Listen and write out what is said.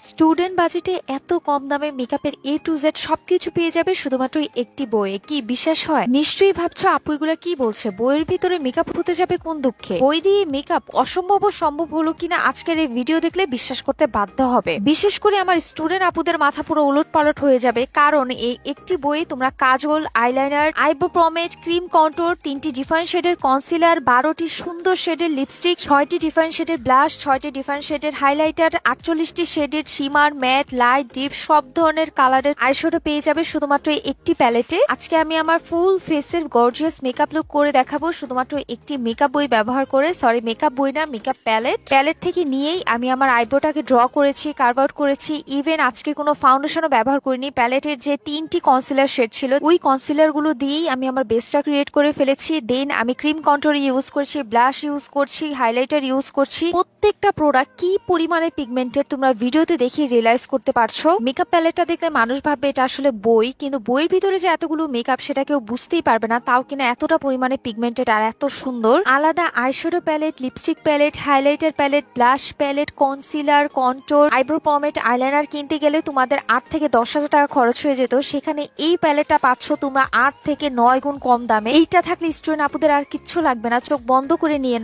Student বাজেটে এত কম দামে মেকআপের এ টু জেড সবকিছু পেয়ে যাবে শুধুমাত্র একটি বইয়ে। কি বিশ্বাস হয়? নিশ্চয়ই ভাবছো আপু এগুলা কি বলছে, বইয়ের ভিতরে মেকআপ হতে যাবে কোন দুঃখে? বই দিয়ে মেকআপ অসম্ভব ও সম্ভব হলো কিনা আজকের এই ভিডিও দেখলে বিশ্বাস করতে বাধ্য হবে। বিশেষ করে আমার স্টুডেন্ট আপুদের মাথা পুরো উলট পালট হয়ে যাবে, কারণ এই একটি বইয়ে তোমরা কাজল, আইলাইনার, আইব্রো পমেড, ক্রিম কন্ট্যুর, 3টি ডিফারেন্ট শেডের কনসিলার, 12টি সুন্দর শেডের লিপস্টিক, 6টি ডিফারেন্ট শেডের ব্লাশ, 6টি ডিফারেন্ট শেডের হাইলাইটার, 48টি শেডের শিমার, ম্যাট, লাইট, ডিপ সব ধরনের কালারের আইশ্যাডো পেয়ে যাবে শুধুমাত্র একটি প্যালেটে। আজকে আমি আমার ফুল ফেসের গর্জিয়াস মেকআপ লুক করে দেখাবো শুধুমাত্র একটি মেকআপ বই ব্যবহার করে। সরি, মেকআপ বই না, মেকআপ প্যালেট থেকে নিয়েই আমি আমার আইব্রোটাকে ড্র করেছি, কার্ভ আউট করেছি। ইভেন আজকে কোনো ফাউন্ডেশনও ব্যবহার করিনি। প্যালেটের যে 3টি কনসিলার শেড ছিল ওই কনসিলার গুলো দিয়েই আমি আমার বেসটা ক্রিয়েট করে ফেলেছি। দেন আমি ক্রিম কন্ট্যুর ইউজ করছি, ব্লাশ ইউজ করছি, হাইলাইটার ইউজ করছি। প্রত্যেকটা প্রোডাক্ট কি পরিমাণে পিগমেন্টেড তোমরা ভিডিওতে দেখে রিয়েলাইজ করতে পারছো। মেকআপ প্যালেটটা দেখলে মানুষ ভাববে এটা আসলে বই, কিন্তু বইয়ের ভিতরে যে এতগুলো মেকআপ সেটা কেউ বুঝতেই পারবে না, তাও কিনা এতটা পরিমাণে পিগমেন্টেড আর এত সুন্দর। আলাদা eyeshadow palette, lipstick palette, highlighter palette, blush palette, concealer, contour, eyebrow pomade, eyeliner কিনতে গেলে তোমাদের 8 থেকে 10,000 টাকা খরচ হয়ে যেত। সেখানে এই প্যালেটটা পাচ্ছ তোমরা 8 থেকে 9 গুণ কম দামে। এইটা থাকলে স্টুডেন্ট আপুদের আর কিচ্ছু লাগবে না, চোখ বন্ধ করে নিয়ে